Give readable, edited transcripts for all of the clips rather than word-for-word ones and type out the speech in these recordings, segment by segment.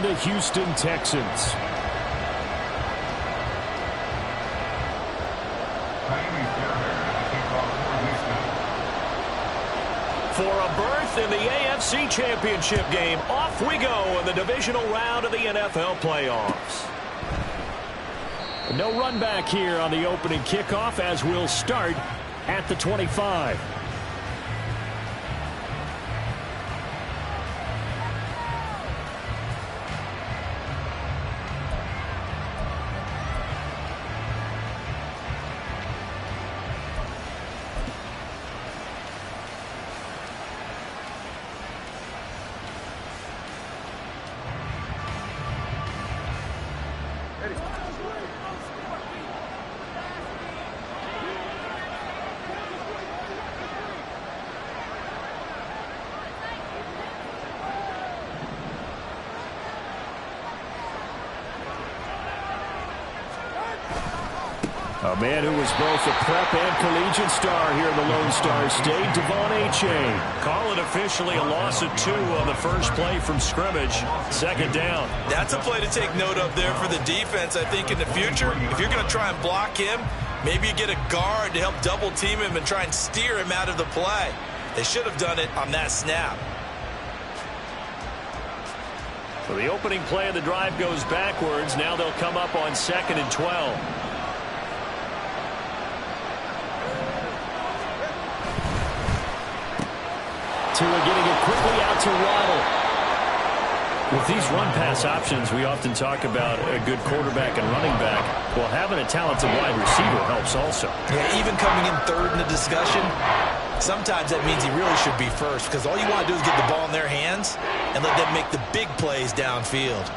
on the Houston Texans. For a berth in the AFC Championship game, off we go in the divisional round of the NFL playoffs. No run back here on the opening kickoff as we'll start at the 25. A man who was both a prep and collegiate star here in the Lone Star State, Devon Achane. Call it officially a loss of 2 on the first play from scrimmage. Second down. That's a play to take note of there for the defense. I think in the future, if you're going to try and block him, maybe you get a guard to help double team him and try and steer him out of the play. They should have done it on that snap. So the opening play of the drive goes backwards. Now they'll come up on 2nd and 12. Tua getting it quickly out to Waddle. With these run-pass options, we often talk about a good quarterback and running back. Well, having a talented wide receiver helps also. Yeah, even coming in third in the discussion, sometimes that means he really should be first, because all you want to do is get the ball in their hands and let them make the big plays downfield.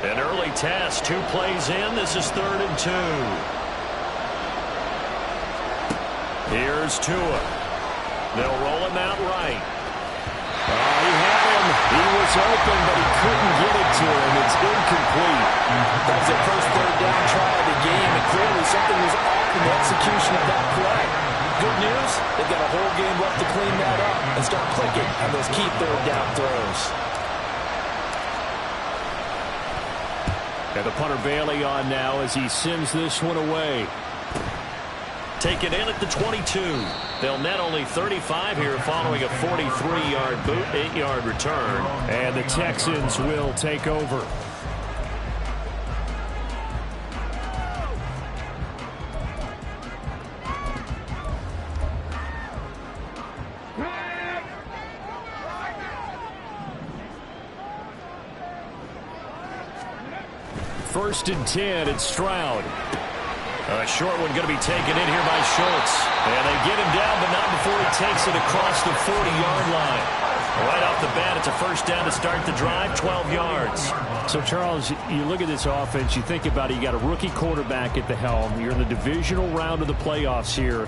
An early test, 2 plays in. This is 3rd and 2. Here's Tua. They'll roll him out right. He had him. He was open, but he couldn't get it to him. It's incomplete. That was their first 3rd down try of the game, and clearly something was off in the execution of that play. Good news, they've got a whole game left to clean that up and start clicking on those key 3rd down throws. And the punter Bailey on now as he sends this one away. Take it in at the 22. They'll net only 35 here following a 43-yard boot, 8-yard return. And the Texans will take over. First and 10, it's Stroud. A short one going to be taken in here by Schultz. And they get him down, but not before he takes it across the 40-yard line. Right off the bat, it's a first down to start the drive, 12 yards. So, Charles, you look at this offense, you think about it, you got a rookie quarterback at the helm. You're in the divisional round of the playoffs here.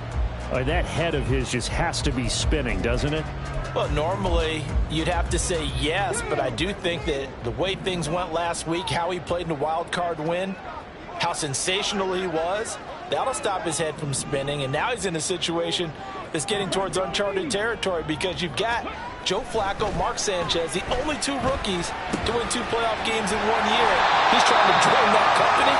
That head of his just has to be spinning, doesn't it? Well, normally you'd have to say yes, but I do think that the way things went last week, how he played in the wild card win, how sensational he was, that'll stop his head from spinning. And now he's in a situation that's getting towards uncharted territory because you've got Joe Flacco, Mark Sanchez, the only 2 rookies to win 2 playoff games in 1 year. He's trying to join that company,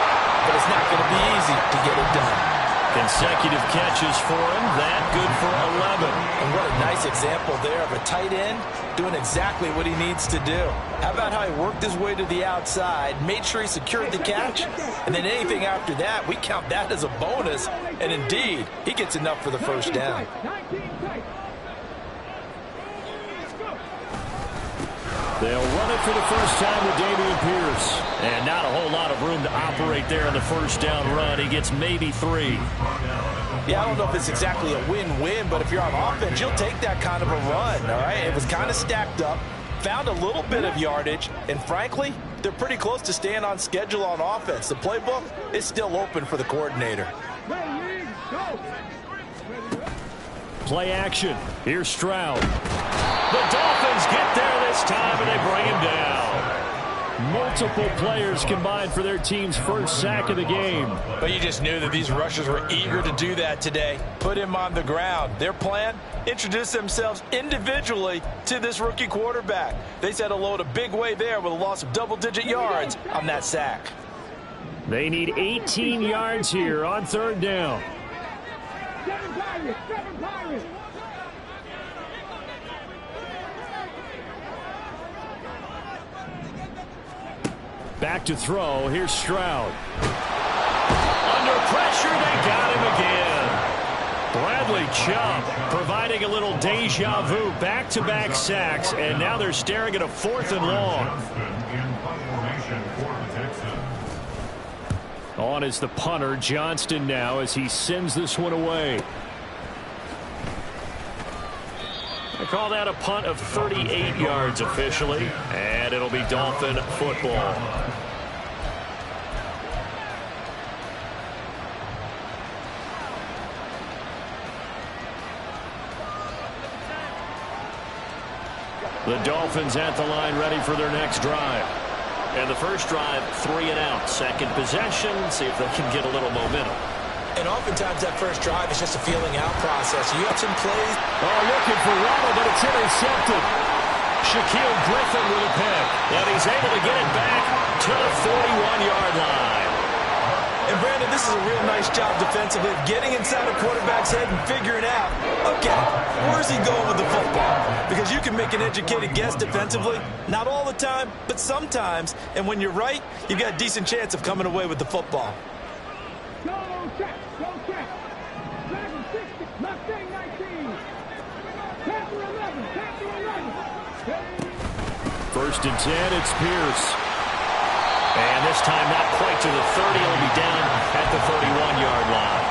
but it's not going to be easy to get it done. Consecutive catches for him. That good for 11. And what a nice example there of a tight end doing exactly what he needs to do. How about how he worked his way to the outside, made sure he secured the catch, and then anything after that, we count that as a bonus. And indeed, he gets enough for the first down. They'll run it for the first time with Dameon Pierce. And not a whole lot of room to operate there on the first down run. He gets maybe 3. Yeah, I don't know if it's exactly a win-win, but if you're on offense, you'll take that kind of a run, all right? It was kind of stacked up, found a little bit of yardage, and frankly, they're pretty close to staying on schedule on offense. The playbook is still open for the coordinator. Play action. Here's Stroud. The Dolphins get there this time, and they bring him down. Multiple players combined for their team's first sack of the game. But you just knew that these rushers were eager to do that today. Put him on the ground. Their plan? Introduce themselves individually to this rookie quarterback. They said hello to Big Way there with a loss of double-digit yards on that sack. They need 18 yards here on third down. Back to throw. Here's Stroud. Under pressure, they got him again. Bradley Chubb providing a little deja vu. Back-to-back sacks, and now they're staring at a 4th and long. On is the punter, Johnston, now as he sends this one away. They call that a punt of 38 yards officially, and it'll be Dolphin football. The Dolphins at the line ready for their next drive. And the first drive, 3 and out. Second possession, see if they can get a little momentum. And oftentimes that first drive is just a feeling out process. You have some plays. Oh, looking for Waddle, but it's intercepted. Shaquille Griffin with a pick. And he's able to get it back to the 41-yard line. And Brandon, this is a real nice job defensively of getting inside a quarterback's head and figuring out, okay, where's he going with the football? Because you can make an educated guess defensively. Not all the time, but sometimes. And when you're right, you've got a decent chance of coming away with the football. First and 10, it's Pierce. And this time not quite to the 30. It'll be down at the 31-yard line.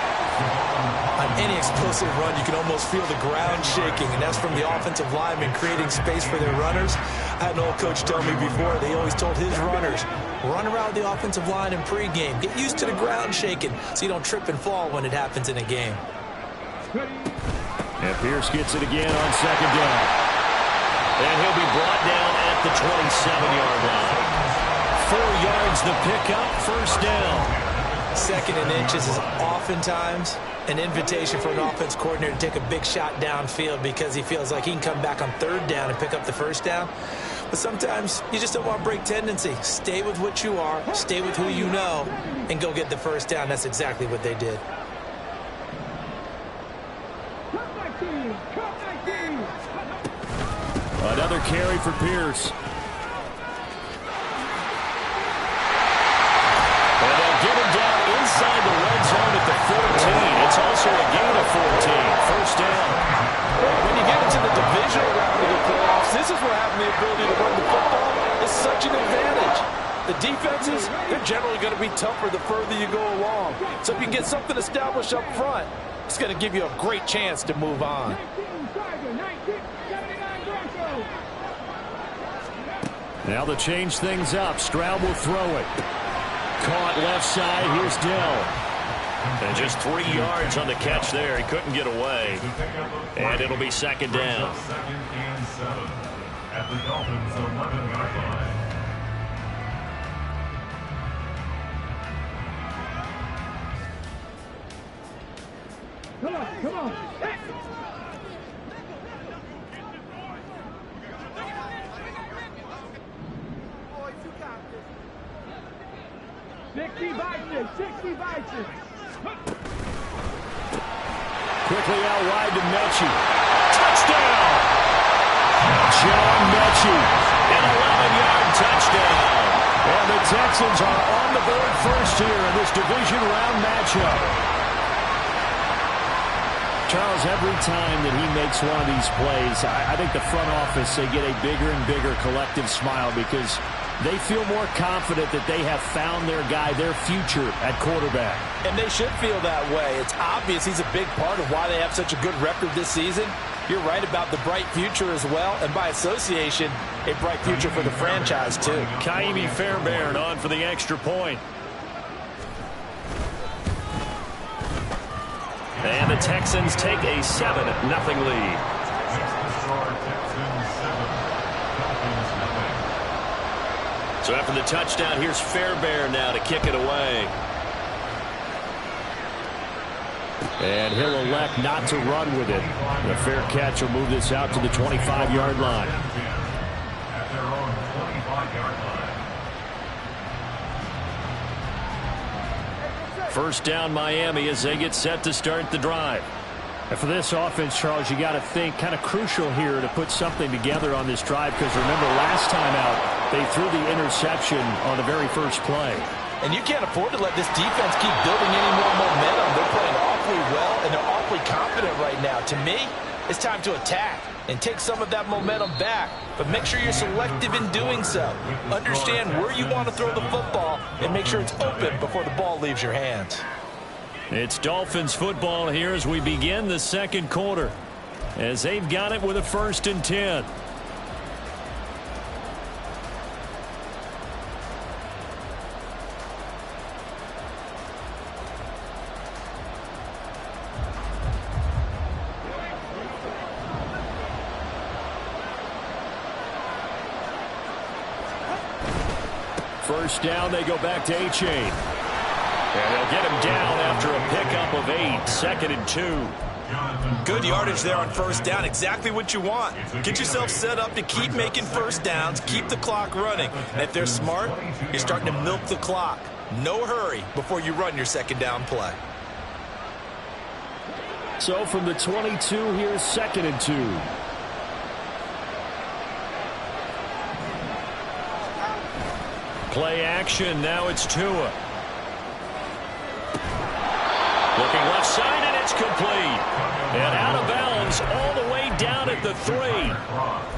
On any explosive run, you can almost feel the ground shaking, and that's from the offensive linemen creating space for their runners. I had an old coach tell me before, they always told his runners, run around the offensive line in pregame. Get used to the ground shaking so you don't trip and fall when it happens in a game. And Pierce gets it again on second down. And he'll be brought down at the 27-yard line. 4 yards the pickup, first down. Second and inches is oftentimes an invitation for an offense coordinator to take a big shot downfield because he feels like he can come back on third down and pick up the first down. But sometimes you just don't want to break tendency. Stay with what you are, stay with who you know, and go get the first down. That's exactly what they did. Another carry for Pierce. And they'll get him down inside the red zone at the 14. It's also a gain of 14. First down. When you get into the divisional round of the playoffs, this is where having the ability to run the football is such an advantage. The defenses, they're generally going to be tougher the further you go along. So if you can get something established up front, it's going to give you a great chance to move on. Now they'll change things up. Stroud will throw it. Caught left side. Here's Dell. And just 3 yards on the catch there. He couldn't get away. And it'll be second down. At the Dolphins 11-yard line. Come on. 60 by 6. Quickly out wide to Mechie. Touchdown! John Mechie. An 11-yard touchdown. And the Texans are on the board first here in this division round matchup. Charles, every time that he makes one of these plays, I think the front office, they get a bigger and bigger collective smile because they feel more confident that they have found their guy, their future at quarterback. And they should feel that way. It's obvious he's a big part of why they have such a good record this season. You're right about the bright future as well, and by association, a bright future for the franchise too. Kaimi Fairbairn on for the extra point. And the Texans take a 7-0 lead. So after the touchdown, here's Fairbairn now to kick it away. And he'll elect not to run with it. The fair catch will move this out to the 25-yard line. At their own 25-yard line. First down Miami as they get set to start the drive. And for this offense, Charles, you got to think kind of crucial here to put something together on this drive, because remember last time out they threw the interception on the very first play. And you can't afford to let this defense keep building any more momentum. They're playing awfully well, and they're awfully confident right now. To me, it's time to attack and take some of that momentum back. But make sure you're selective in doing so. Understand where you want to throw the football and make sure it's open before the ball leaves your hands. It's Dolphins football here as we begin the second quarter, as they've got it with a 1st and 10. First down, they go back to A-Chain. And they'll get him down after a pickup of 8, 2nd and 2. Good yardage there on first down. Exactly what you want. Get yourself set up to keep making first downs, keep the clock running. And if they're smart, you're starting to milk the clock. No hurry before you run your second down play. So from the 22, here's 2nd and 2. Play action, now it's Tua. Looking left side, and it's complete. And out of bounds all the way down at the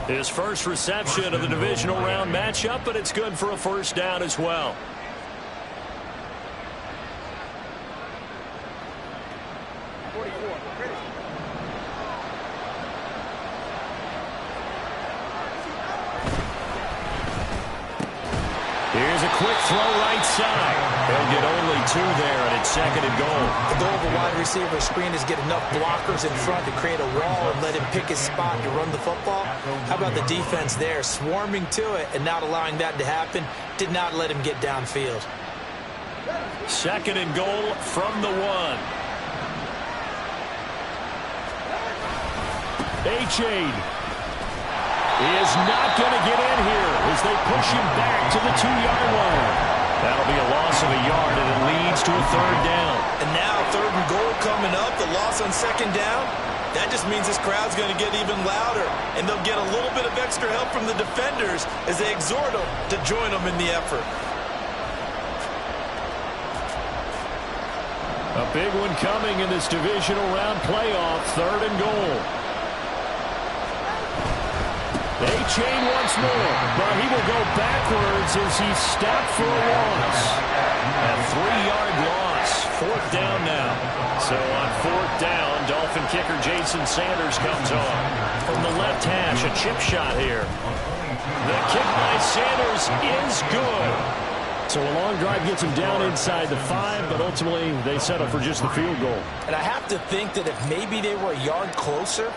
3. His first reception of the divisional round matchup, but it's good for a first down as well. Here's a quick throw right side. They'll get only 2 there, and it's 2nd and goal. The goal of a wide receiver screen is get enough blockers in front to create a wall and let him pick his spot to run the football. How about the defense there, swarming to it and not allowing that to happen? Did not let him get downfield. 2nd and goal from the 1. A-Chain. He is not going to get in here as they push him back to the 2-yard line. That'll be a loss of a yard, and it leads to a 3rd down. And now 3rd and goal coming up, the loss on 2nd down. That just means this crowd's going to get even louder, and they'll get a little bit of extra help from the defenders as they exhort them to join them in the effort. A big one coming in this divisional round playoff, 3rd and goal. A-Chain once more, but he will go backwards as he's stopped for a loss. A 3-yard loss, 4th down now. So on 4th down, Dolphin kicker Jason Sanders comes on. From the left hash, a chip shot here. The kick by Sanders is good. So a long drive gets him down inside the 5, but ultimately they settle for just the field goal. And I have to think that if maybe they were a yard closer,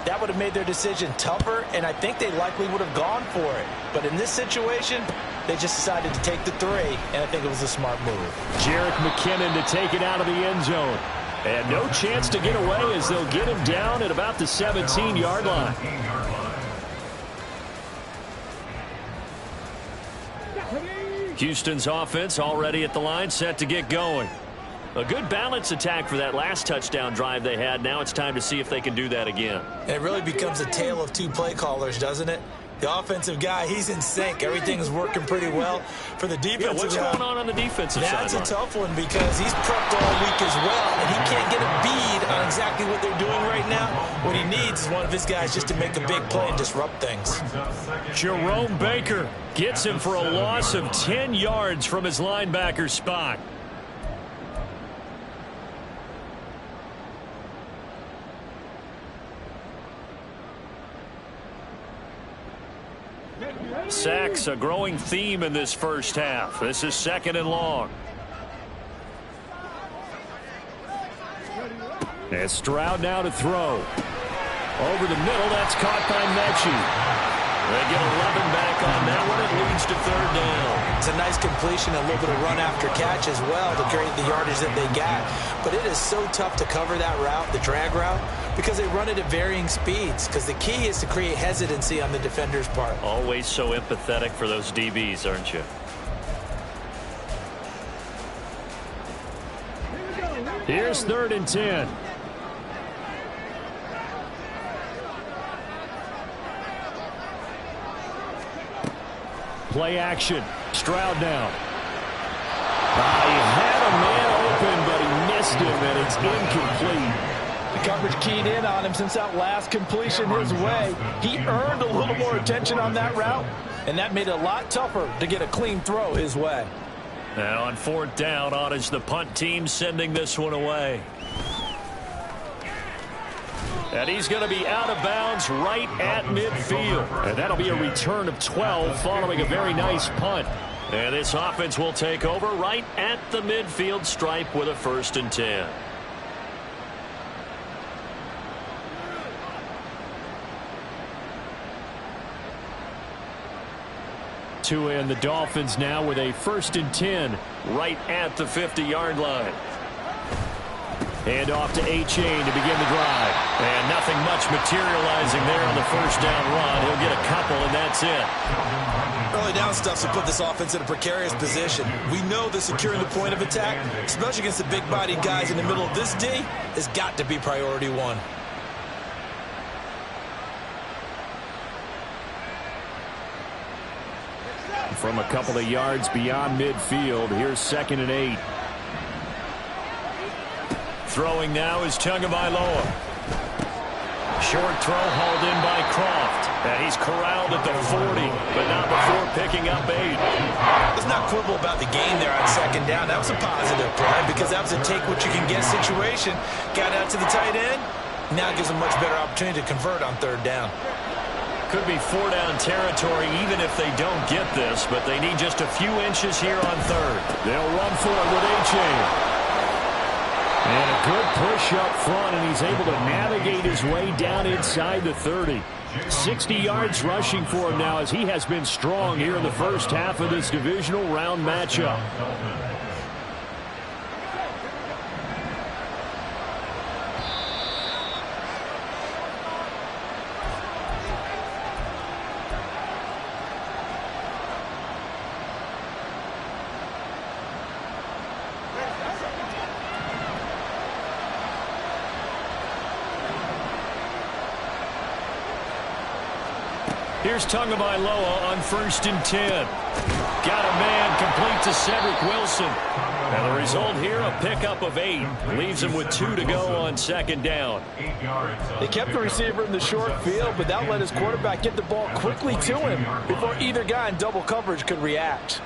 that would have made their decision tougher, and I think they likely would have gone for it. But in this situation, they just decided to take the 3, and I think it was a smart move. Jerick McKinnon to take it out of the end zone. And no chance to get away as they'll get him down at about the 17-yard line. Houston's offense already at the line, set to get going. A good balance attack for that last touchdown drive they had. Now it's time to see if they can do that again. And it really becomes a tale of 2 play callers, doesn't it? The offensive guy, he's in sync. Everything's working pretty well. For the defensive what's guy, going on the defensive side? That's a tough one because he's prepped all week as well, and he can't get a bead on exactly what they're doing right now. What he needs is one of his guys just to make a big play and disrupt things. Jerome Baker gets him for a loss of 10 yards from his linebacker spot. Sacks, a growing theme in this first half. This is 2nd and long. And Stroud now to throw. Over the middle, that's caught by Mechie. They get 11 back on that one. It leads to third down. It's a nice completion, a little bit of run after catch as well to create the yardage that they got. But it is so tough to cover that route, the drag route, because they run it at varying speeds. Because the key is to create hesitancy on the defender's part. Always so empathetic for those DBs, aren't you? Here's 3rd and 10. Play action. Stroud now. He had a man open, but he missed him, and it's incomplete. The coverage keyed in on him since that last completion his way. He earned a little more attention on that route, and that made it a lot tougher to get a clean throw his way. Now on 4th down, on is the punt team sending this one away. And he's going to be out of bounds right at midfield. And that'll be a return of 12 following a very nice punt. And this offense will take over right at the midfield stripe with a 1st and 10. And the Dolphins now with a 1st and 10 right at the 50-yard line. Hand off to A-Chain to begin the drive. And nothing much materializing there on the 1st down run. He'll get a couple, and that's it. Early down stuff to put this offense in a precarious position. We know that securing the point of attack, especially against the big-bodied guys in the middle of this D, has got to be priority one. From a couple of yards beyond midfield, here's 2nd and 8. Throwing now is Tagovailoa. Short throw hauled in by Croft. And he's corralled at the 40, but not before picking up 8. Let's not quibble about the gain there on 2nd down. That was a positive play because that was a take-what-you-can-get situation. Got out to the tight end. Now gives them much better opportunity to convert on 3rd down. Could be 4-down territory even if they don't get this, but they need just a few inches here on 3rd. They'll run for it with A-Chain. And a good push up front, and he's able to navigate his way down inside the 30. 60 yards rushing for him now as he has been strong here in the first half of this divisional round matchup. Here's Tagovailoa on 1st and 10. Got a man complete to Cedric Wilson. And the result here, a pickup of 8. Leaves him with 2 to go on 2nd down. They kept the receiver in the short field, but that let his quarterback get the ball quickly to him before either guy in double coverage could react.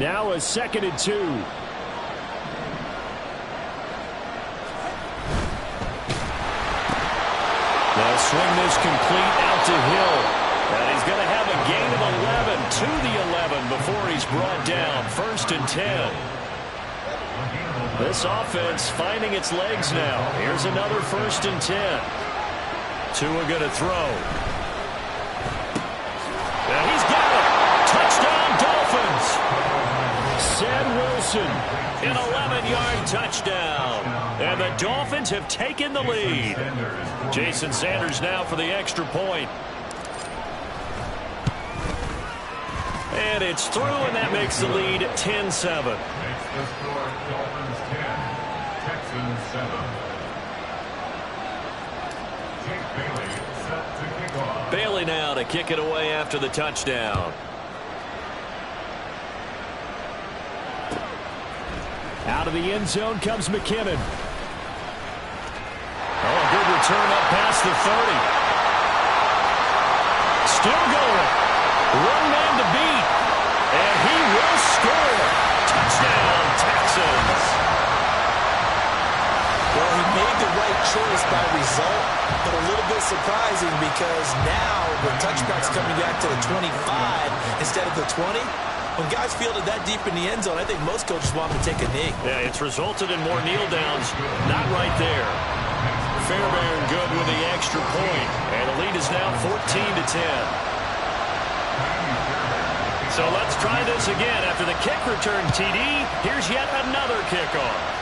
Now a 2nd and 2. They'll swing this complete out to Hill. And he's going to have a gain of 11 to the 11 before he's brought down. 1st and 10. This offense finding its legs now. Here's another 1st and 10. Tua going to throw. And he's got it. Touchdown, Dolphins. Ced Wilson. An 11-yard touchdown. And the Dolphins have taken the lead. Jason Sanders now for the extra point. And it's through, and that makes the lead 10-7. Makes the score Dolphins 10, Texans 7. Jake Bailey set to kick off. Bailey now to kick it away after the touchdown. Out of the end zone comes McKinnon. Oh, a good return up past the 30. Still going. One man to beat. And he will score. Touchdown, Texans. Well, he made the right choice by result, but a little bit surprising because now the touchback's coming back to the 25 instead of the 20. When guys fielded that deep in the end zone, I think most coaches want them to take a knee. Yeah, it's resulted in more kneel downs. Not right there. Fairbairn good with the extra point. And the lead is now 14-10. So let's try this again. After the kick return TD, here's yet another kickoff.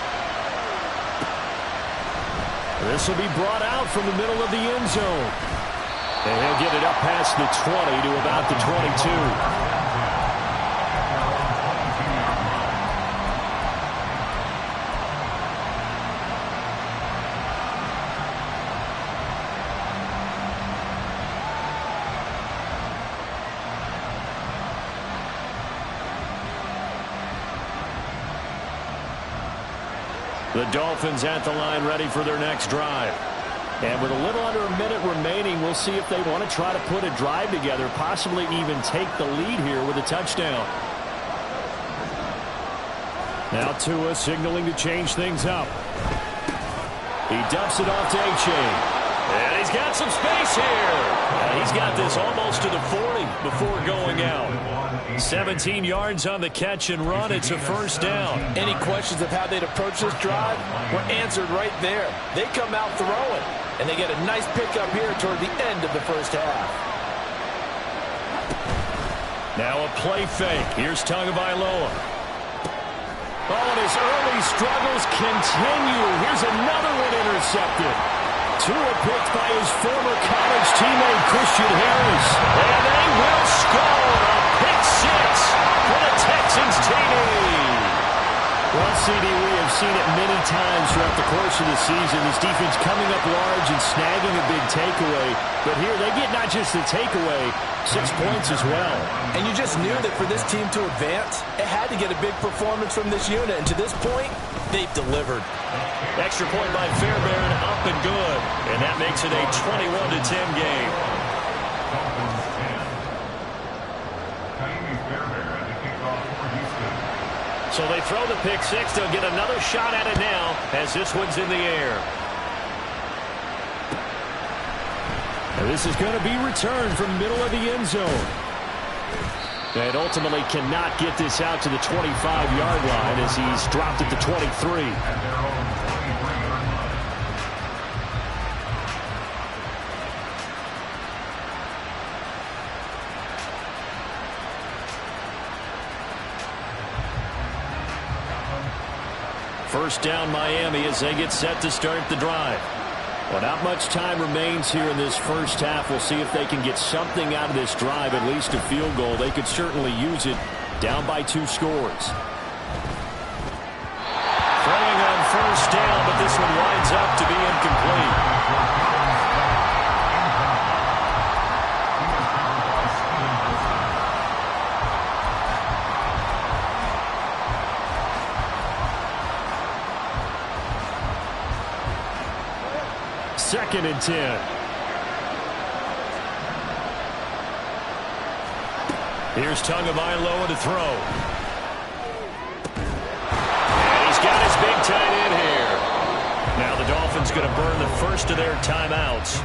This will be brought out from the middle of the end zone. And he'll get it up past the 20 to about the 22. The Dolphins at the line ready for their next drive. And with a little under a minute remaining, we'll see if they want to try to put a drive together, possibly even take the lead here with a touchdown. Now Tua signaling to change things up. He dumps it off to H.A. And he's got some space here. And he's got this almost to the 40 before going out. 17 yards on the catch and run. It's a first down. Any questions of how they'd approach this drive were answered right there. They come out throwing, and they get a nice pickup here toward the end of the first half. Now a play fake. Here's Tagovailoa. Oh, and his early struggles continue. Here's another one intercepted. Tua picked by his former college teammate Christian Harris. And they will score a pick six for the Texans TD. Well, CD, we have seen it many times throughout the course of the season. This defense coming up large and snagging a big takeaway. But here they get not just the takeaway, 6 points as well. And you just knew that for this team to advance, it had to get a big performance from this unit. And to this point, they've delivered. Extra point by Fairbairn, up and good. And that makes it a 21-10 game. So they throw the pick six. They'll get another shot at it now as this one's in the air. And this is going to be returned from the middle of the end zone. And ultimately cannot get this out to the 25-yard line as he's dropped at the 23. First down Miami as they get set to start the drive. Well, not much time remains here in this first half. We'll see if they can get something out of this drive, at least a field goal. They could certainly use it down by 2 scores. Throwing on first down, but this one winds up to be incomplete. Second and 10. Here's Tagovailoa to throw. And he's got his big tight end here. Now the Dolphins going to burn the first of their timeouts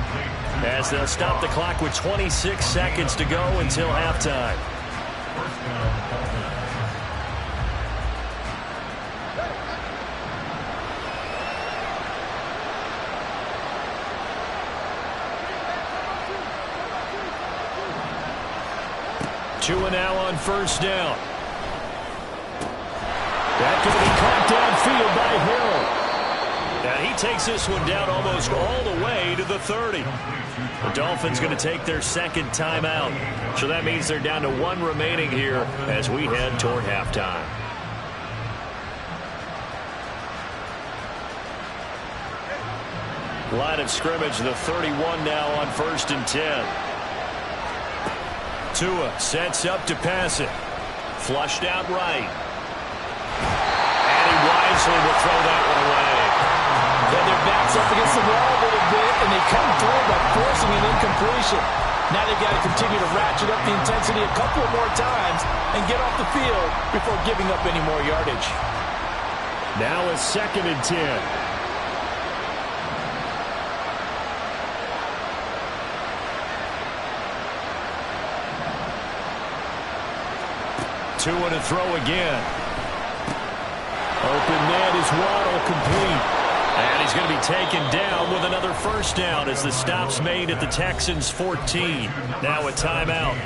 as they'll stop the clock with 26 seconds to go until halftime. Tua now on first down. That could be caught downfield by Hill. And he takes this one down almost all the way to the 30. The Dolphins going to take their second timeout. So that means they're down to 1 remaining here as we head toward halftime. Line of scrimmage, the 31 now on first and 10. Tua sets up to pass it. Flushed out right. And he wisely will throw that one away. Then their backs up against the wall a little bit, and they come through by forcing an incompletion. Now they've got to continue to ratchet up the intensity a couple more times and get off the field before giving up any more yardage. Now a second and 10. Tua to throw again. Open man is Waddle, complete. And he's going to be taken down with another first down as the stop's made at the Texans' 14. Now a timeout.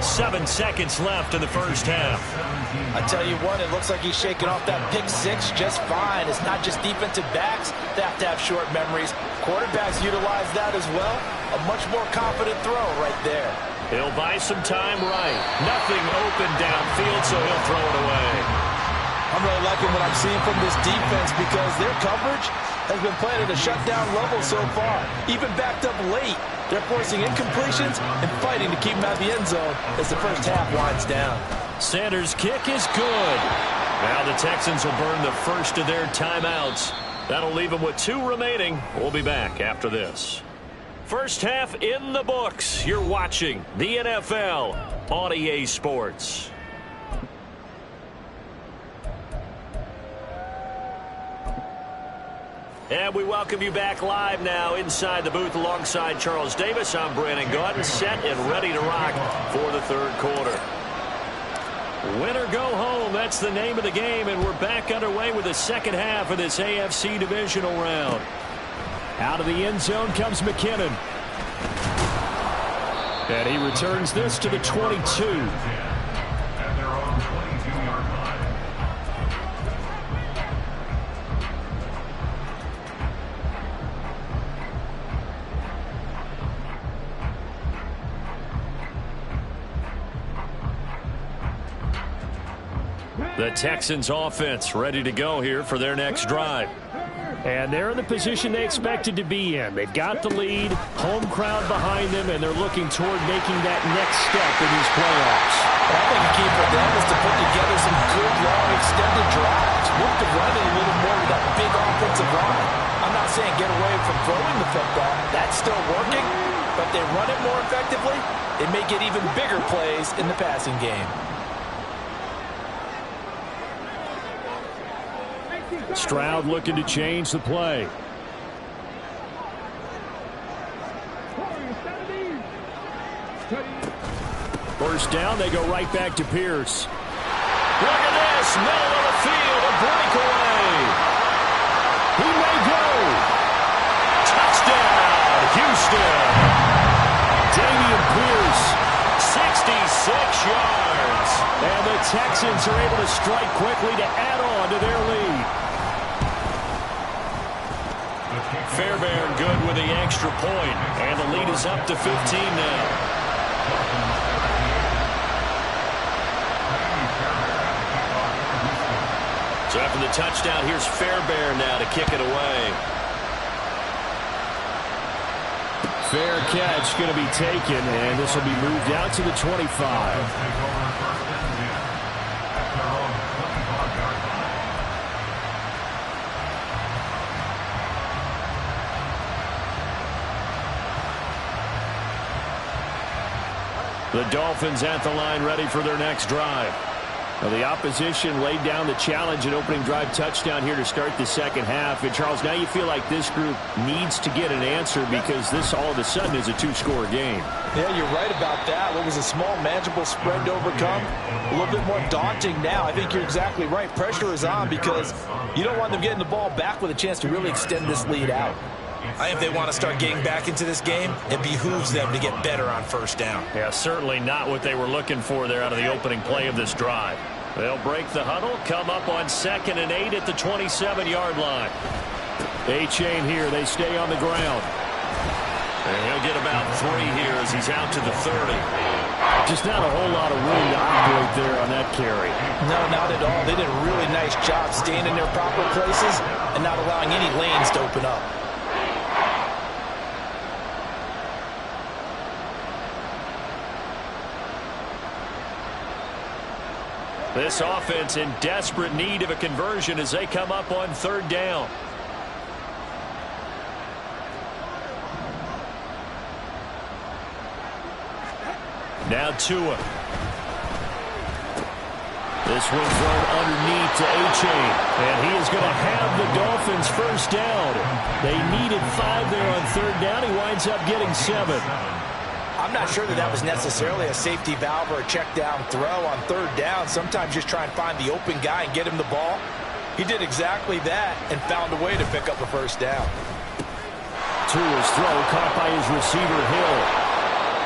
7 seconds left in the first half. I tell you what, it looks like he's shaking off that pick six just fine. It's not just defensive backs that have to have short memories. Quarterbacks utilize that as well. A much more confident throw right there. He'll buy some time right. Nothing open downfield, so he'll throw it away. I'm really liking what I'm seeing from this defense because their coverage has been playing at a shutdown level so far. Even backed up late, they're forcing incompletions and fighting to keep them out of the end zone as the first half winds down. Sanders' kick is good. Now the Texans will burn the first of their timeouts. That'll leave them with 2 remaining. We'll be back after this. First half in the books. You're watching the NFL on EA Sports. And we welcome you back live now inside the booth alongside Charles Davis. I'm Brandon Gaudin, set and ready to rock for the third quarter. Win or go home, that's the name of the game, and we're back underway with the second half of this AFC divisional round. Out of the end zone comes McKinnon. And he returns this to the 22. The Texans offense ready to go here for their next drive. And they're in the position they expected to be in. They've got the lead, home crowd behind them, and they're looking toward making that next step in these playoffs. I think the key for them is to put together some good, long, extended drives. Look to run it a little more with that big offensive line. I'm not saying get away from throwing the football. That's still working. But if they run it more effectively, they may get even bigger plays in the passing game. Stroud looking to change the play. First down, they go right back to Pierce. Look at this, middle of the field, a breakaway. He may go. Touchdown, Houston. Dameon Pierce. 66 yards. And the Texans are able to strike quickly to add on to their lead. Fairbairn good with the extra point, and the lead is up to 15 now. So after the touchdown, here's Fairbairn now to kick it away. Fair catch going to be taken, and this will be moved out to the 25. The Dolphins at the line ready for their next drive. Well, the opposition laid down the challenge and opening drive touchdown here to start the second half. And, Charles, now you feel like this group needs to get an answer because this all of a sudden is a 2-score game. Yeah, you're right about that. What was a small, manageable spread to overcome, a little bit more daunting now. I think you're exactly right. Pressure is on because you don't want them getting the ball back with a chance to really extend this lead out. I think if they want to start getting back into this game, it behooves them to get better on first down. Yeah, certainly not what they were looking for there out of the opening play of this drive. They'll break the huddle, come up on 2nd and 8 at the 27-yard line. A-chain here. They stay on the ground. And he'll get about 3 here as he's out to the 30. Just not a whole lot of room to operate there on that carry. No, not at all. They did a really nice job staying in their proper places and not allowing any lanes to open up. This offense in desperate need of a conversion as they come up on 3rd down. Now Tua. This one thrown underneath to A-chain. And he is going to have the Dolphins first down. They needed 5 there on 3rd down. He winds up getting 7. I'm not sure that was necessarily a safety valve or a check down throw on third down. Sometimes just try and find the open guy and get him the ball. He did exactly that and found a way to pick up a first down. Tua's throw caught by his receiver, Hill.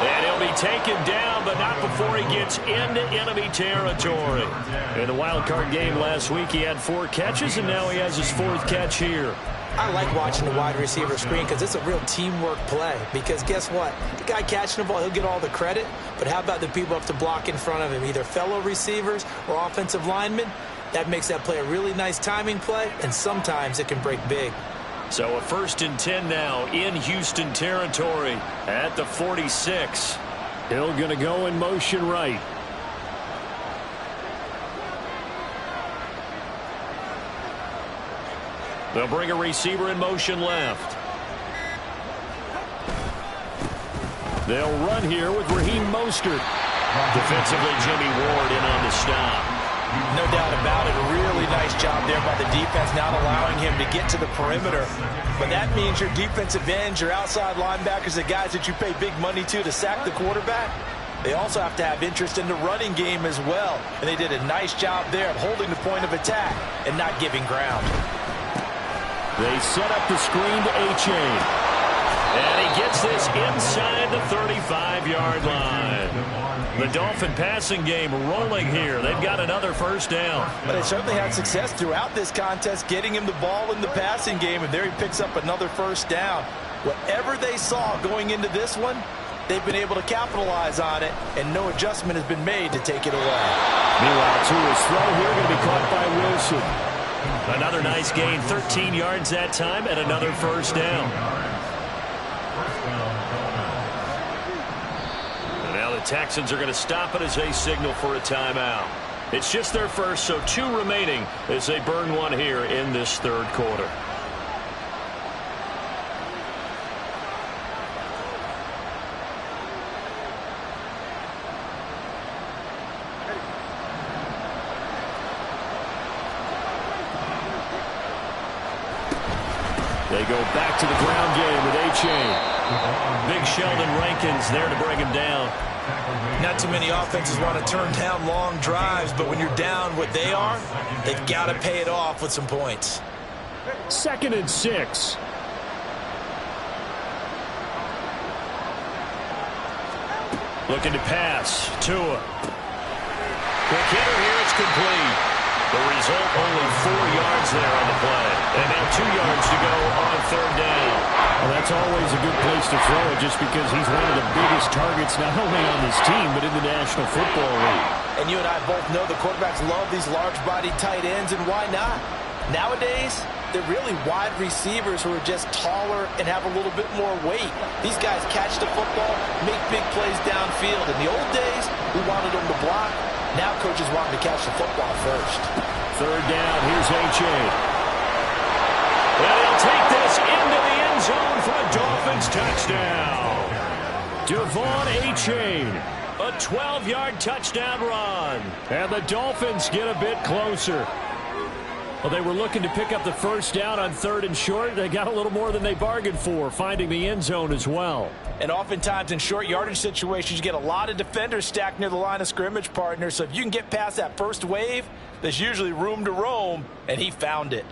And he'll be taken down, but not before he gets into enemy territory. In the wild card game last week, he had 4 catches, and now he has his 4th catch here. I like watching the wide receiver screen because it's a real teamwork play. Because guess what? The guy catching the ball, he'll get all the credit. But how about the people up to block in front of him, either fellow receivers or offensive linemen? That makes that play a really nice timing play, and sometimes it can break big. So a 1st and 10 now in Houston territory at the 46. Hill going to go in motion right. They'll bring a receiver in motion left. They'll run here with Raheem Mostert. Defensively, Jimmy Ward in on the stop. No doubt about it. A really nice job there by the defense, not allowing him to get to the perimeter. But that means your defensive ends, your outside linebackers, the guys that you pay big money to sack the quarterback, they also have to have interest in the running game as well. And they did a nice job there of holding the point of attack and not giving ground. They set up the screen to A-Chain. And he gets this inside the 35-yard line. The Dolphin passing game rolling here. They've got another first down. But they certainly had success throughout this contest getting him the ball in the passing game, and there he picks up another first down. Whatever they saw going into this one, they've been able to capitalize on it, and no adjustment has been made to take it away. Meanwhile, Tua's throw here going to be caught by Wilson. Another nice gain, 13 yards that time, and another first down. And now the Texans are going to stop it as they signal for a timeout. It's just their first, so 2 remaining as they burn one here in this third quarter. They go back to the ground game with A-Chain. Big Sheldon Rankins there to bring him down. Not too many offenses want to turn down long drives, but when you're down what they are, they've got to pay it off with some points. 2nd and 6. Looking to pass. Tua. Quick hitter here. It's complete. The result, only 4 yards there on the play. And now 2 yards to go on third down. Well, that's always a good place to throw it just because he's one of the biggest targets not only on this team but in the National Football League. And you and I both know the quarterbacks love these large-bodied tight ends, and why not? Nowadays, they're really wide receivers who are just taller and have a little bit more weight. These guys catch the football, make big plays downfield. In the old days, we wanted them to block. Now coaches want them to catch the football first. Third down, here's A-Chain. And he'll take this into the end zone for a Dolphins touchdown. Devon A-Chain. A 12-yard touchdown run. And the Dolphins get a bit closer. Well, they were looking to pick up the first down on 3rd and short. They got a little more than they bargained for, finding the end zone as well. And oftentimes in short yardage situations, you get a lot of defenders stacked near the line of scrimmage, partner. So if you can get past that first wave, there's usually room to roam, and he found it.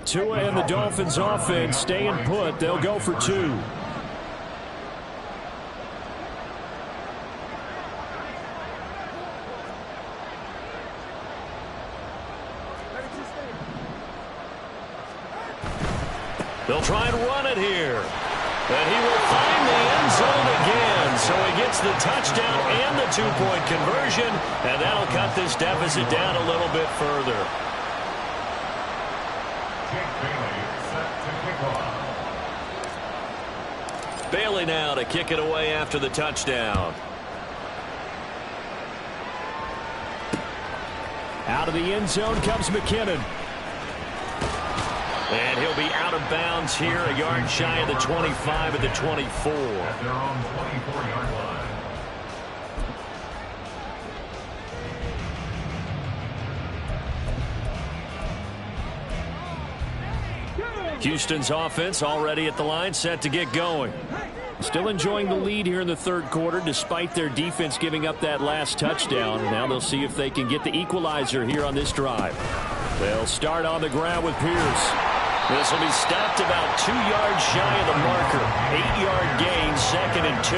Tua and the Dolphins offense staying put. They'll go for 2. They'll try and run it here. And he will find the end zone again. So he gets the touchdown and the 2-point conversion. And that'll cut this deficit down a little bit further. Bailey now to kick it away after the touchdown. Out of the end zone comes McKinnon. And he'll be out of bounds here, a yard shy of the 25 at the 24. At their own 24-yard line. Houston's offense already at the line, set to get going. Still enjoying the lead here in the third quarter, despite their defense giving up that last touchdown. Now they'll see if they can get the equalizer here on this drive. They'll start on the ground with Pierce. This will be stopped about 2 yards shy of the marker. 8-yard gain, 2nd and 2.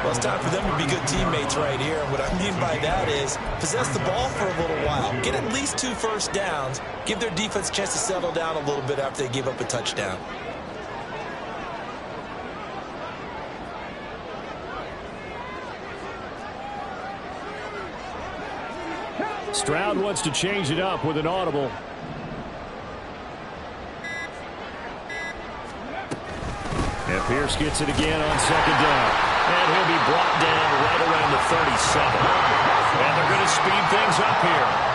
Well, it's time for them to be good teammates right here. And what I mean by that is possess the ball for a little while. Get at least 2 first downs. Give their defense a chance to settle down a little bit after they give up a touchdown. Stroud wants to change it up with an audible. And Pierce gets it again on 2nd down. And he'll be brought down right around the 37. And they're going to speed things up here.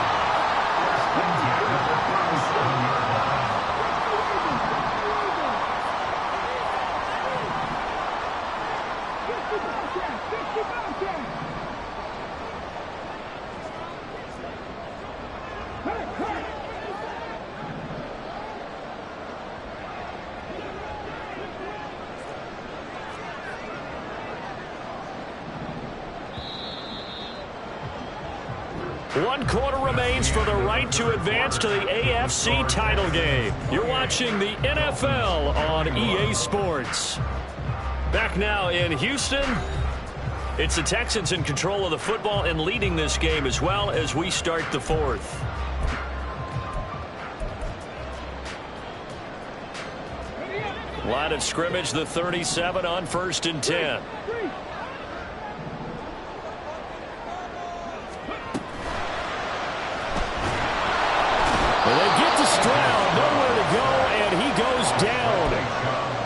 One quarter remains for the right to advance to the AFC title game. You're watching the NFL on EA Sports. Back now in Houston. It's the Texans in control of the football and leading this game as well as we start the fourth. Line of scrimmage, the 37 on 1st and 10. Stroud, nowhere to go, and he goes down.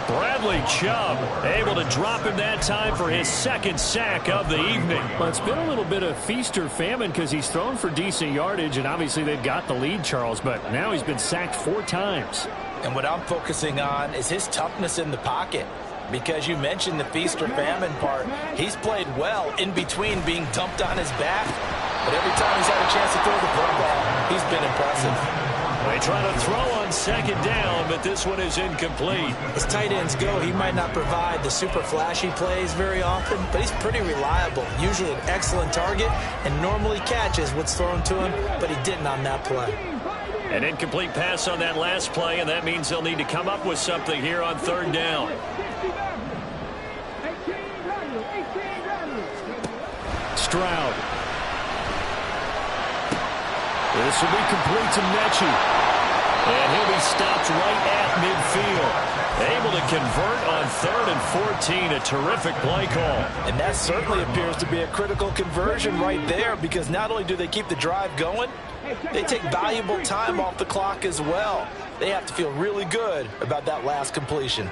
Bradley Chubb able to drop him that time for his 2nd sack of the evening. Well, it's been a little bit of feast or famine because he's thrown for decent yardage, and obviously they've got the lead, Charles, but now he's been sacked 4 times. And what I'm focusing on is his toughness in the pocket. Because you mentioned the feast or famine part, he's played well in between being dumped on his back. But every time he's had a chance to throw the football, he's been impressive. They try to throw on 2nd down, but this one is incomplete. As tight ends go, he might not provide the super flashy plays very often, but he's pretty reliable. Usually an excellent target and normally catches what's thrown to him, but he didn't on that play. An incomplete pass on that last play, and that means they'll need to come up with something here on 3rd down. Stroud. This will be complete to Mechie. And he'll be stopped right at midfield. Able to convert on 3rd and 14. A terrific play call. And that certainly appears to be a critical conversion right there, because not only do they keep the drive going, they take valuable time off the clock as well. They have to feel really good about that last completion.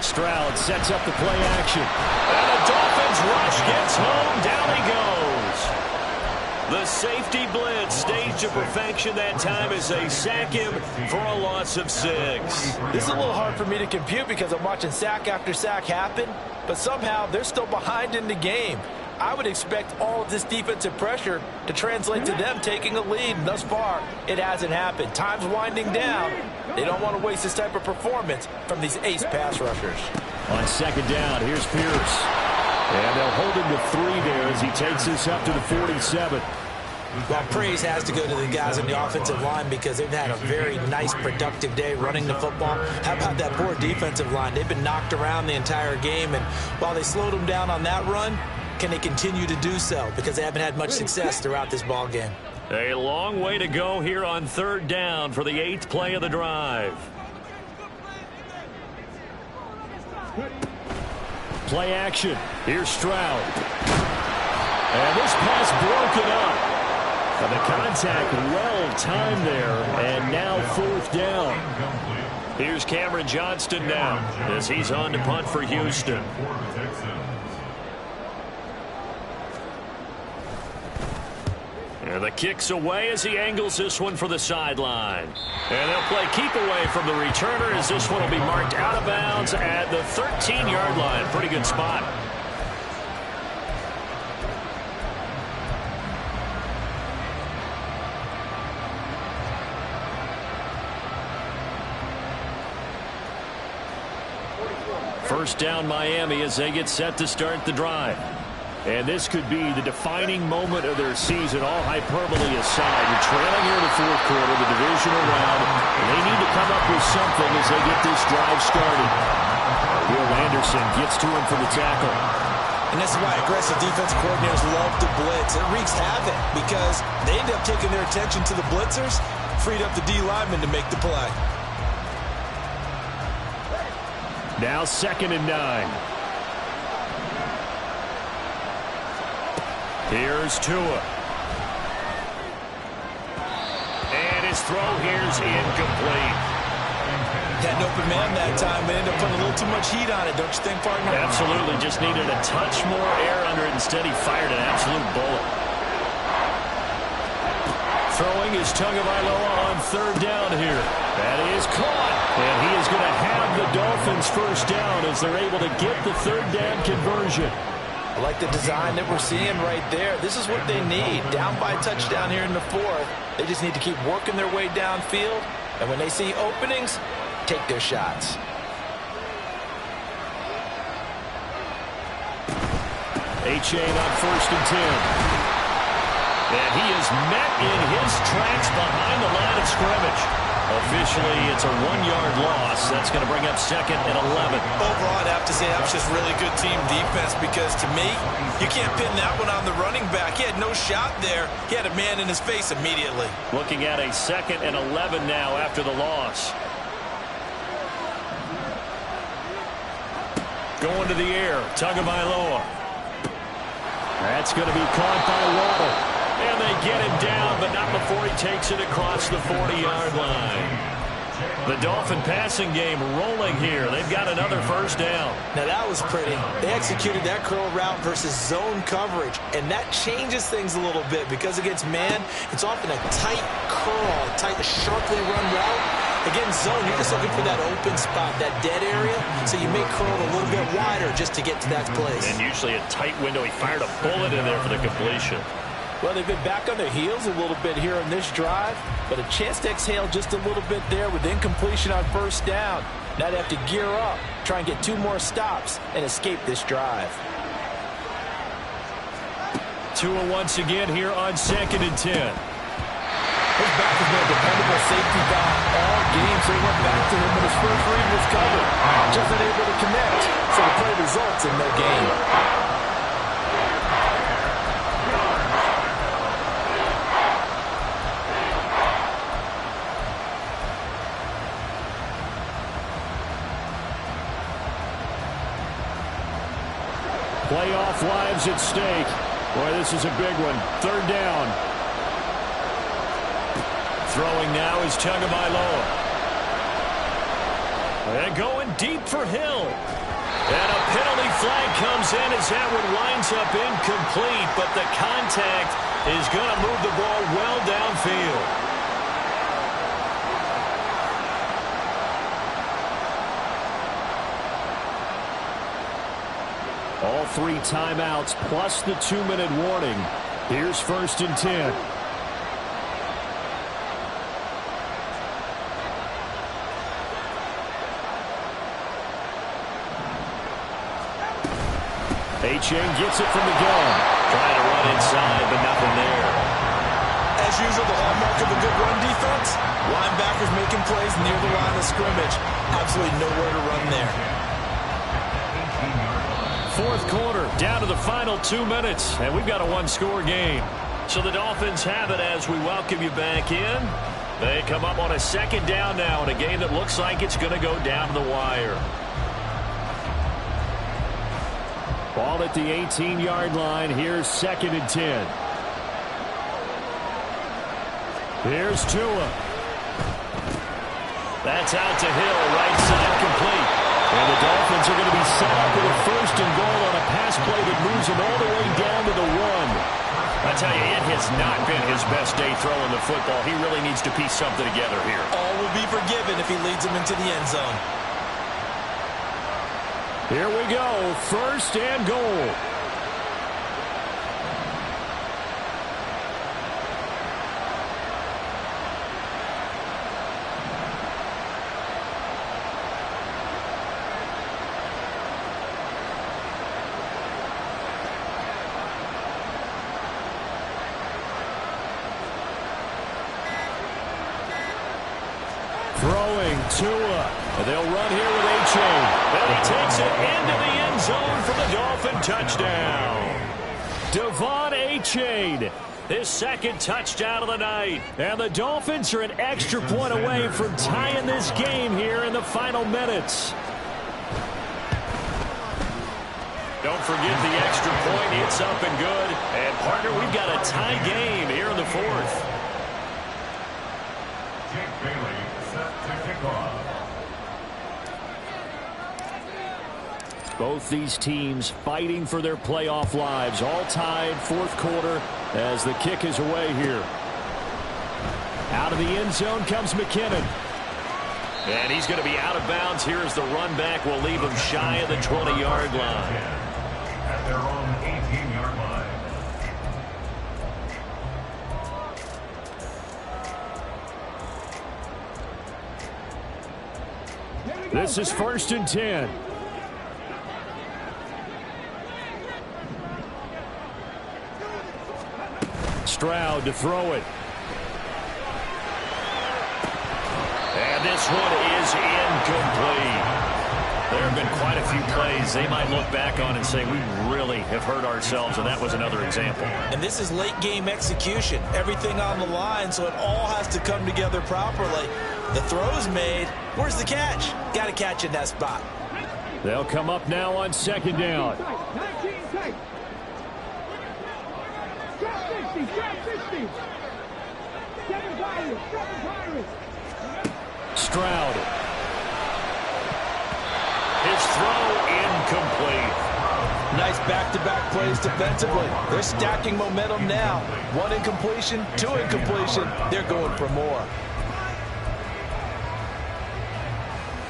Stroud sets up the play action. And the Dolphins rush gets home. Down he goes. The safety blitz staged to perfection that time as they sack him for a loss of 6. This is a little hard for me to compute because I'm watching sack after sack happen, but somehow they're still behind in the game. I would expect all of this defensive pressure to translate to them taking a lead. And thus far, it hasn't happened. Time's winding down. They don't want to waste this type of performance from these ace pass rushers. On 2nd down, here's Pierce. And they'll hold him to 3 there as he takes this up to the 47. Well, praise has to go to the guys on the offensive line because they've had a very nice, productive day running the football. How about that poor defensive line? They've been knocked around the entire game, and while they slowed them down on that run, can they continue to do so? Because they haven't had much success throughout this ball game. A long way to go here on 3rd down for the 8th play of the drive. Play action. Here's Stroud. And this pass broken up. And the contact well timed there. And now 4th down. Here's Cameron Johnston now as he's on to punt for Houston. And the kick's away as he angles this one for the sideline. And they'll play keep away from the returner as this one will be marked out of bounds at the 13-yard line. Pretty good spot. First down Miami as they get set to start the drive. And this could be the defining moment of their season, all hyperbole aside. You're trailing here in the fourth quarter, the divisional round, and they need to come up with something as they get this drive started. Will Anderson gets to him for the tackle. And this is why aggressive defense coordinators love to blitz. It wreaks havoc because they end up taking their attention to the blitzers, freed up the D lineman to make the play. Now 2nd and 9. Here's Tua. And his throw here's incomplete. Had an open man that time, but ended up putting a little too much heat on it, don't you think, partner? Absolutely. Just needed a touch more air under it. Instead, he fired an absolute bullet. Throwing is Tagovailoa on 3rd down here. That is caught. And he is going to have the Dolphins first down as they're able to get the 3rd down conversion. I like the design that we're seeing right there. This is what they need. Down by a touchdown here in the 4th. They just need to keep working their way downfield. And when they see openings, take their shots. A-Chain on 1st and 10. And he is met in his tracks behind the line of scrimmage. Officially, it's a 1-yard loss. That's going to bring up 2nd and 11. Overall, I'd have to say that was just really good team defense because, to me, you can't pin that one on the running back. He had no shot there. He had a man in his face immediately. Looking at a 2nd and 11 now after the loss. Going to the air, Tagovailoa. That's going to be caught by Waddle. And they get him down, but not before he takes it across the 40-yard line. The Dolphin passing game rolling here. They've got another first down. Now, that was pretty. They executed that curl route versus zone coverage, and that changes things a little bit because against man, it's often a tight curl, tight, sharply run route. Against zone, you're just looking for that open spot, that dead area, so you may curl it a little bit wider just to get to that place. And usually a tight window. He fired a bullet in there for the completion. Well, they've been back on their heels a little bit here on this drive, but a chance to exhale just a little bit there with incompletion on first down. Now they have to gear up, try and get 2 more stops, and escape this drive. Tua once again here on 2nd and 10. His back has been a dependable safety back all game, so he went back to him when his first read was covered. Just unable to connect, so the play results in no gain. Playoff lives at stake. Boy, this is a big one. 3rd down. Throwing now is Tagovailoa. And going deep for Hill. And a penalty flag comes in as that one winds up incomplete, but the contact is going to move the ball well downfield. All 3 timeouts plus the 2-minute warning. Here's 1st and 10. A-Chain gets it from the gun. Trying to run inside, but nothing there. As usual, the hallmark of a good run defense, linebackers making plays near the line of scrimmage. Absolutely nowhere to run there. 4th quarter, down to the final 2 minutes, and we've got a 1-score game. So the Dolphins have it as we welcome you back in. They come up on a 2nd down now in a game that looks like it's going to go down to the wire. Ball at the 18-yard line. Here's 2nd and 10. Here's Tua. That's out to Hill, right side complete. And the Dolphins are going to be set up with a 1st and goal on a pass play that moves them all the way down to the 1. I tell you, it has not been his best day throwing the football. He really needs to piece something together here. All will be forgiven if he leads them into the end zone. Here we go, 1st and goal. Throwing Tua. And they'll run here with A-Chain. And he takes it into the end zone for the Dolphin touchdown. Devon A-Chain. His second touchdown of the night. And the Dolphins are an extra point away from tying this game here in the final minutes. Don't forget the extra point. It's up and good. And, partner, we've got a tie game here in the fourth. Jake Bailey set to kick off. Both these teams fighting for their playoff lives. All tied, fourth quarter, as the kick is away here. Out of the end zone comes McKinnon. And he's going to be out of bounds here as the run back will leave him shy of the 20-yard line. At their own 18-yard line. This is 1st and 10. Stroud to throw it. And this one is incomplete. There have been quite a few plays they might look back on and say, we really have hurt ourselves, and that was another example. And this is late-game execution. Everything on the line, so it all has to come together properly. The throw's made. Where's the catch? Got to catch in that spot. They'll come up now on 2nd down. 19 tight. Trap 60, trap 60. 7 Pirates, 7 Pirates. Stroud. His throw incomplete. Nice back-to-back plays defensively. They're stacking momentum now. 1 incompletion, 2 incompletion. They're going for more.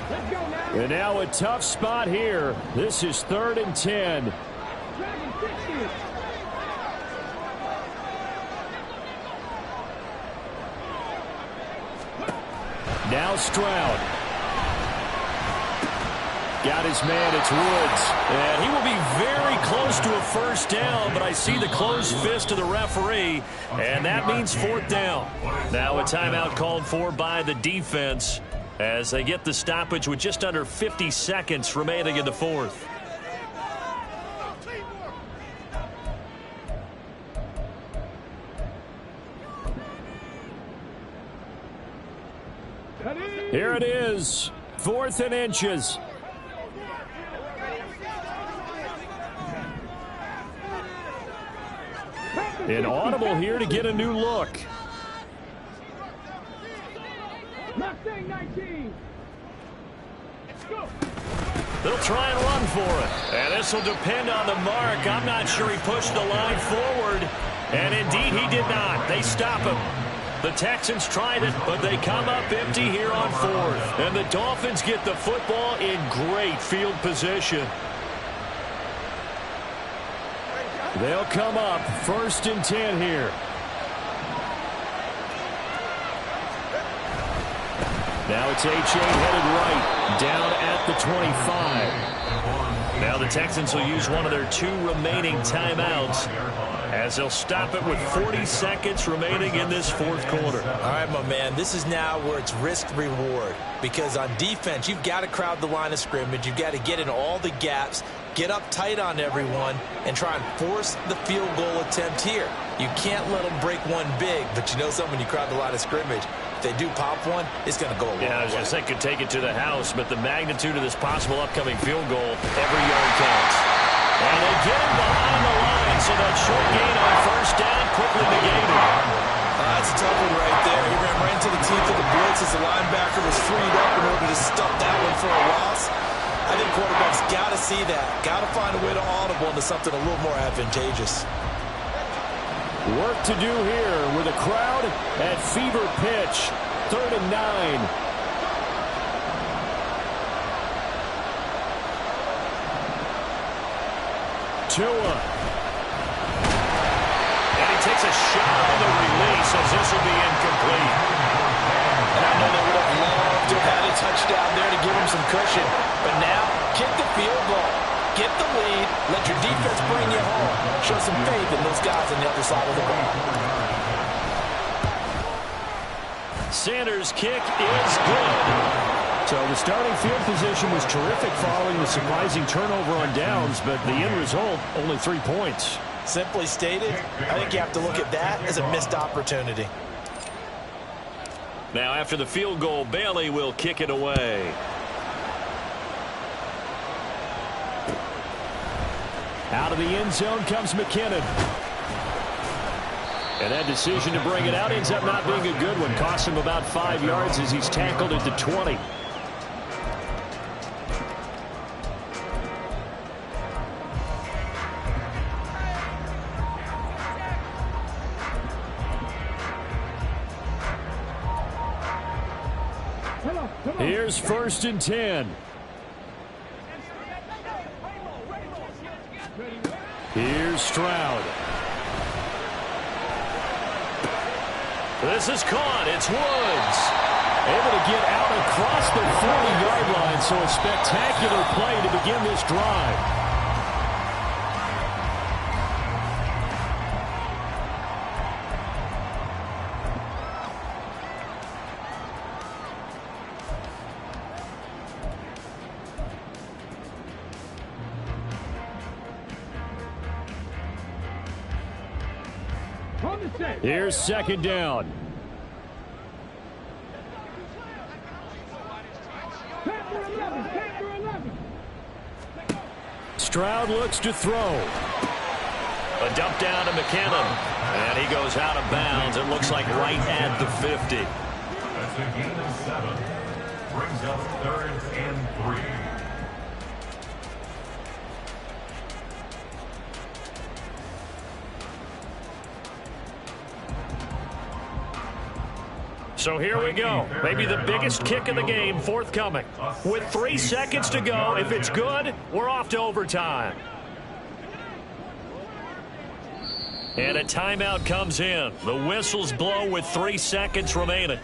Let's go now. And now a tough spot here. This is 3rd and 10. Dragon 60. Now Stroud. Got his man, it's Woods. And he will be very close to a first down, but I see the closed fist of the referee, and that means 4th down. Now a timeout called for by the defense as they get the stoppage with just under 50 seconds remaining in the fourth. Here it is, 4th and inches. Inaudible here to get a new look. Mustang 19. They'll try and run for it. And this will depend on the mark. I'm not sure he pushed the line forward. And indeed he did not. They stop him. The Texans tried it, but they come up empty here on 4th. And the Dolphins get the football in great field position. They'll come up 1st and 10 here. Now it's A-Chain headed right, down at the 25. Now the Texans will use one of their 2 remaining timeouts as they'll stop it with 40 seconds remaining in this fourth quarter. All right, my man, this is now where it's risk-reward. Because on defense, you've got to crowd the line of scrimmage. You've got to get in all the gaps, get up tight on everyone, and try and force the field goal attempt here. You can't let them break one big, but you know something, when you crowd the line of scrimmage, if they do pop one, it's going to go a long way. Yeah, I was going to say could take it to the house, but the magnitude of this possible upcoming field goal, every yard counts. And they get him behind the line, so that short gain on first down quickly negated. That's a tough one right there. He ran right into the teeth of the blitz as the linebacker was freed up in order to stuff that one for a loss. I think quarterbacks got to see that. Got to find a way to audible into something a little more advantageous. Work to do here with a crowd at fever pitch. 3rd and 9. Tua. And he takes a shot on the release as this will be incomplete. And I know they would have loved to have had a touchdown there to give him some cushion. But now, kick the field goal. Get the lead. Let your defense bring you home. Show some faith in those guys on the other side of the ball. Sanders' kick is good. So the starting field position was terrific following the surprising turnover on downs, but the end result, only 3 points. Simply stated, I think you have to look at that as a missed opportunity. Now after the field goal, Bailey will kick it away. Out of the end zone comes McKinnon. And that decision to bring it out ends up not being a good one. Costs him about 5 yards as he's tackled at the 20. Here's 1st and 10. Here's Stroud. This is caught. It's Woods. Able to get out across the 40-yard line, so a spectacular play to begin this drive. Here's 2nd down. Stroud looks to throw. A dump down to McKinnon. And he goes out of bounds. It looks like right at the 50. That's a gain of 7. Brings up 3rd and 3. So here we go. Maybe the biggest kick of the game forthcoming. With 3 seconds to go, if it's good, we're off to overtime. And a timeout comes in. The whistles blow with 3 seconds remaining.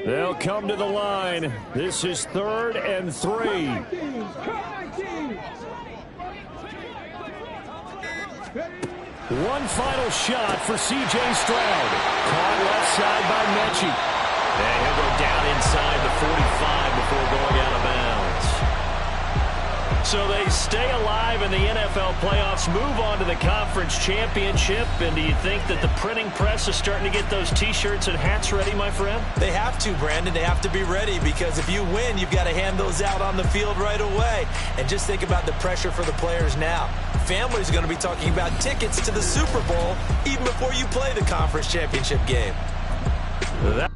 They'll come to the line. This is 3rd and 3. One final shot for C.J. Stroud. Caught left side by Mechie. And he'll go down inside the 45 before going out of bounds. So they stay alive in the NFL playoffs, move on to the conference championship. And do you think that the printing press is starting to get those T-shirts and hats ready, my friend? They have to, Brandon. They have to be ready because if you win, you've got to hand those out on the field right away. And just think about the pressure for the players now. Families are going to be talking about tickets to the Super Bowl even before you play the conference championship game. That